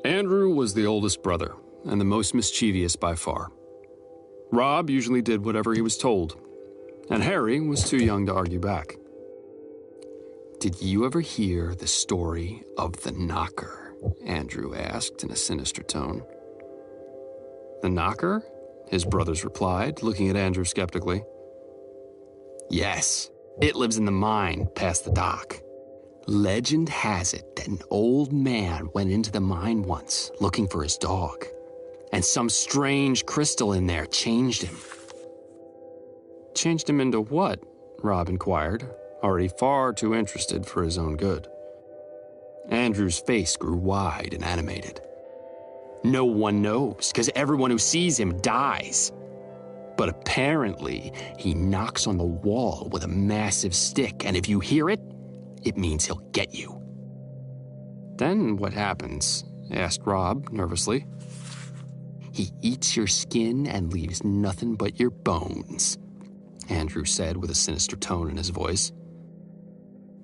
Andrew was the oldest brother, and the most mischievous by far. Rob usually did whatever he was told, and Harry was too young to argue back. "Did you ever hear the story of the knocker?" Andrew asked in a sinister tone. "The knocker?" his brothers replied, looking at Andrew skeptically. "Yes, it lives in the mine past the dock. Legend has it that an old man went into the mine once looking for his dog, and some strange crystal in there changed him." "Changed him into what?" Rob inquired, already far too interested for his own good. Andrew's face grew wide and animated. "No one knows, because everyone who sees him dies. But apparently, he knocks on the wall with a massive stick, and if you hear it, it means he'll get you." "Then what happens?" asked Rob nervously. "He eats your skin and leaves nothing but your bones," Andrew said with a sinister tone in his voice.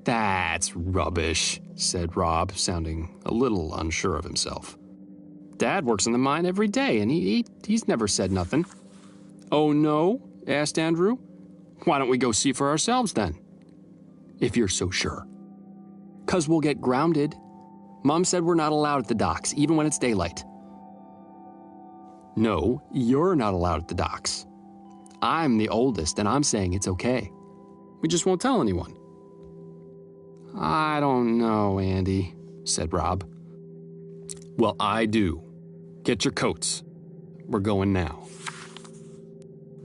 "That's rubbish," said Rob, sounding a little unsure of himself. "Dad works in the mine every day, and he's never said nothing." "Oh, no?" asked Andrew. "Why don't we go see for ourselves, then?" "If you're so sure." "'Cause we'll get grounded. Mom said we're not allowed at the docks, even when it's daylight." "No, you're not allowed at the docks. I'm the oldest, and I'm saying it's okay. We just won't tell anyone." "I don't know, Andy," said Rob. "Well, I do. Get your coats. We're going now."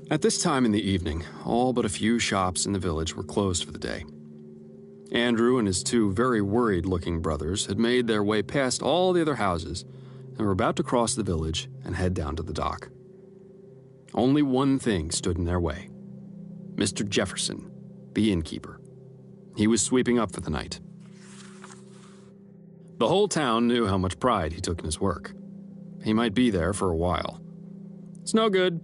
At this time in the evening, all but a few shops in the village were closed for the day. Andrew and his two very worried-looking brothers had made their way past all the other houses and were about to cross the village and head down to the dock. Only one thing stood in their way: Mr. Jefferson, the innkeeper. He was sweeping up for the night. The whole town knew how much pride he took in his work. He might be there for a while. "It's no good.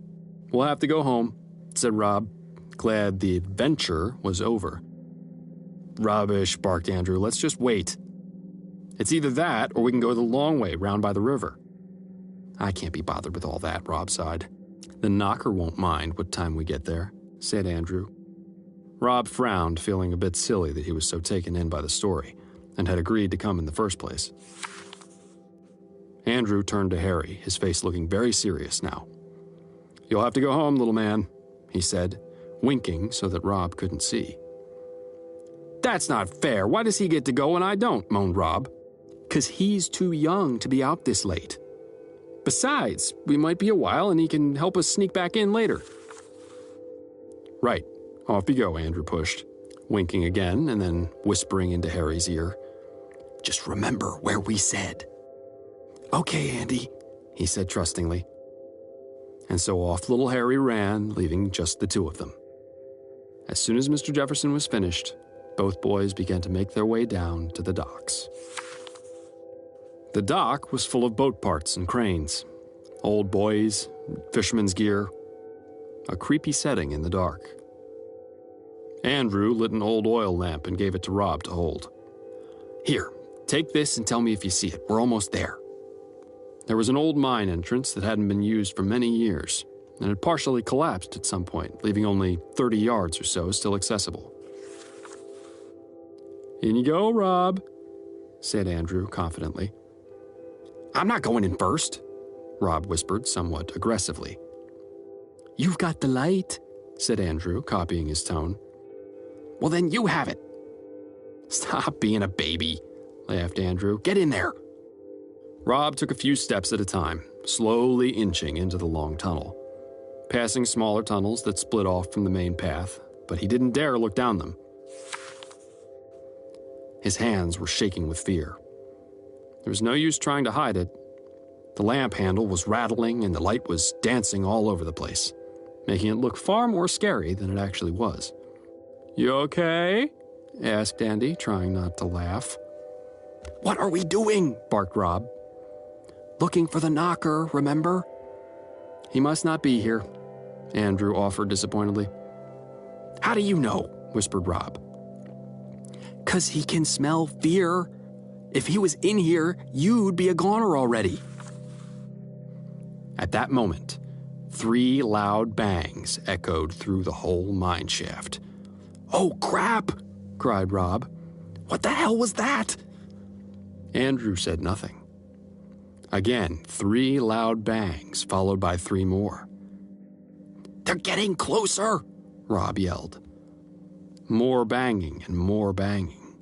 We'll have to go home," said Rob, glad the adventure was over. "Rubbish," barked Andrew. "Let's just wait. It's either that or we can go the long way round by the river." "I can't be bothered with all that," Rob sighed. "The knocker won't mind what time we get there," said Andrew. Rob frowned, feeling a bit silly that he was so taken in by the story and had agreed to come in the first place. Andrew turned to Harry, his face looking very serious now. "You'll have to go home, little man," he said, winking so that Rob couldn't see. "That's not fair. Why does he get to go and I don't?" moaned Rob. "'Cause he's too young to be out this late. Besides, we might be a while and he can help us sneak back in later." "Right. Off you go," Andrew pushed, winking again and then whispering into Harry's ear. "Just remember where we said." "Okay, Andy," he said trustingly. And so off little Harry ran, leaving just the two of them. As soon as Mr. Jefferson was finished, both boys began to make their way down to the docks. The dock was full of boat parts and cranes, old buoys, fishermen's gear, a creepy setting in the dark. Andrew lit an old oil lamp and gave it to Rob to hold. "Here, take this and tell me if you see it. We're almost there." There was an old mine entrance that hadn't been used for many years and had partially collapsed at some point, leaving only 30 yards or so still accessible. "In you go, Rob," said Andrew confidently. "I'm not going in first," Rob whispered somewhat aggressively. "You've got the light," said Andrew, copying his tone. "Well, then you have it." "Stop being a baby," laughed Andrew. "Get in there." Rob took a few steps at a time, slowly inching into the long tunnel, passing smaller tunnels that split off from the main path, but he didn't dare look down them. His hands were shaking with fear. There was no use trying to hide it. The lamp handle was rattling and the light was dancing all over the place, making it look far more scary than it actually was. "You okay?" asked Andy, trying not to laugh. "What are we doing?" barked Rob. "Looking for the knocker, remember?" "He must not be here," Andrew offered disappointedly. "How do you know?" whispered Rob. "'Cause he can smell fear. If he was in here, you'd be a goner already. At that moment, 3 loud bangs echoed through the whole mine shaft. "Oh, crap!" cried Rob. "What the hell was that?" Andrew said nothing. Again, 3 loud bangs, followed by 3 more. "They're getting closer!" Rob yelled. More banging and more banging.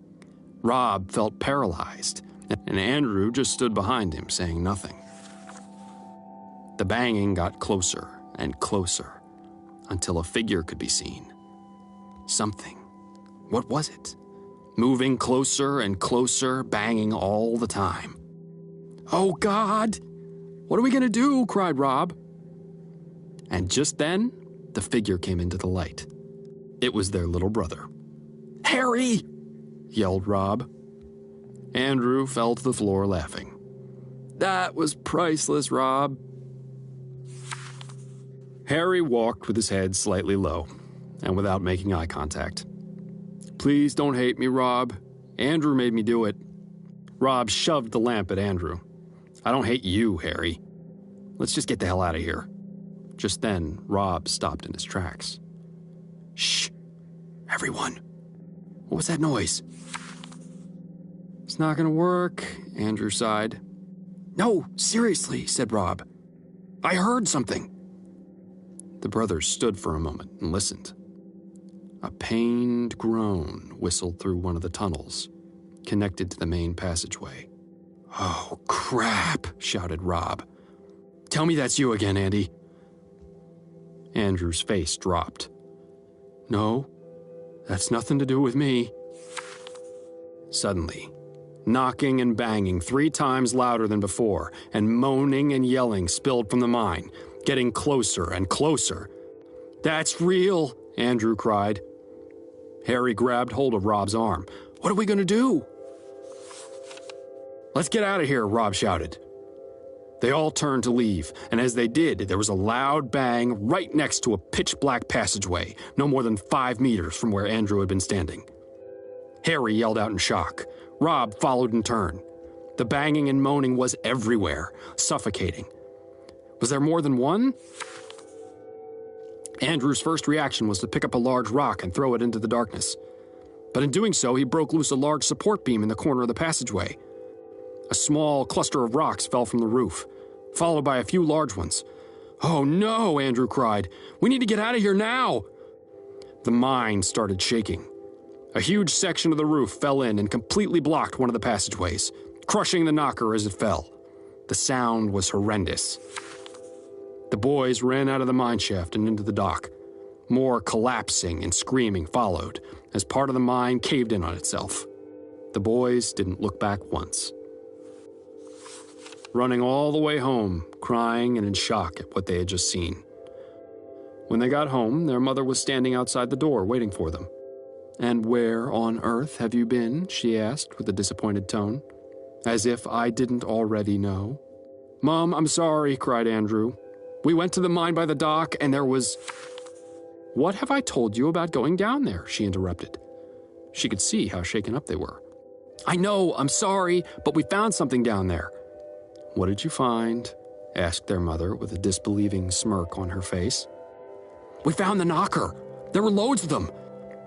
Rob felt paralyzed, and Andrew just stood behind him, saying nothing. The banging got closer and closer, until a figure could be seen. Something. What was it? Moving closer and closer, banging all the time. "Oh, God! What are we going to do?" cried Rob. And just then, the figure came into the light. It was their little brother. "Harry!" yelled Rob. Andrew fell to the floor laughing. "That was priceless, Rob." Harry walked with his head slightly low and without making eye contact. "Please don't hate me, Rob. Andrew made me do it." Rob shoved the lamp at Andrew. "I don't hate you, Harry. Let's just get the hell out of here." Just then, Rob stopped in his tracks. "Shh! Everyone! What was that noise?" "It's not going to work," Andrew sighed. "No, seriously," said Rob. "I heard something." The brothers stood for a moment and listened. A pained groan whistled through one of the tunnels, connected to the main passageway. "Oh, crap!" shouted Rob. "Tell me that's you again, Andy." Andrew's face dropped. "No, that's nothing to do with me." Suddenly, knocking and banging 3 times louder than before, and moaning and yelling spilled from the mine, getting closer and closer. "That's real!" Andrew cried. Harry grabbed hold of Rob's arm. "What are we going to do?" "Let's get out of here," Rob shouted. They all turned to leave, and as they did, there was a loud bang right next to a pitch-black passageway, no more than 5 meters from where Andrew had been standing. Harry yelled out in shock. Rob followed in turn. The banging and moaning was everywhere, suffocating. Was there more than one? Andrew's first reaction was to pick up a large rock and throw it into the darkness. But in doing so, he broke loose a large support beam in the corner of the passageway. A small cluster of rocks fell from the roof, followed by a few large ones. "Oh no!" Andrew cried. "We need to get out of here now!" The mine started shaking. A huge section of the roof fell in and completely blocked one of the passageways, crushing the knocker as it fell. The sound was horrendous. The boys ran out of the mine shaft and into the dock. More collapsing and screaming followed as part of the mine caved in on itself. The boys didn't look back once. Running all the way home, crying and in shock at what they had just seen. When they got home, their mother was standing outside the door waiting for them. "And where on earth have you been?" she asked with a disappointed tone, as if I didn't already know. "Mom, I'm sorry," cried Andrew. "We went to the mine by the dock and there was—" "What have I told you about going down there?" she interrupted. She could see how shaken up they were. "I know, I'm sorry, but we found something down there." "What did you find?" asked their mother with a disbelieving smirk on her face. "We found the knocker. There were loads of them.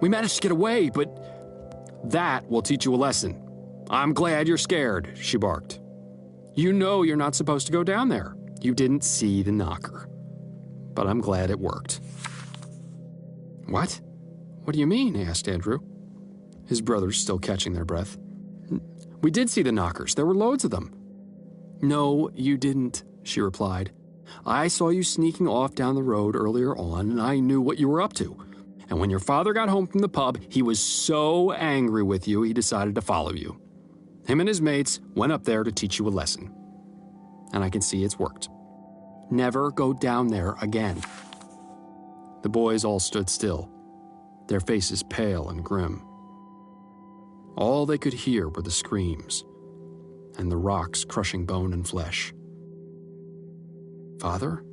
We managed to get away, but—" "That will teach you a lesson. I'm glad you're scared," she barked. "You know you're not supposed to go down there. You didn't see the knocker. But I'm glad it worked." "What? What do you mean?" asked Andrew. His brothers still catching their breath. "We did see the knockers. There were loads of them." "No, you didn't," she replied. "I saw you sneaking off down the road earlier on, and I knew what you were up to. And when your father got home from the pub, he was so angry with you, he decided to follow you. Him and his mates went up there to teach you a lesson. And I can see it's worked. Never go down there again." The boys all stood still, their faces pale and grim. All they could hear were the screams and the rocks crushing bone and flesh. "Father?"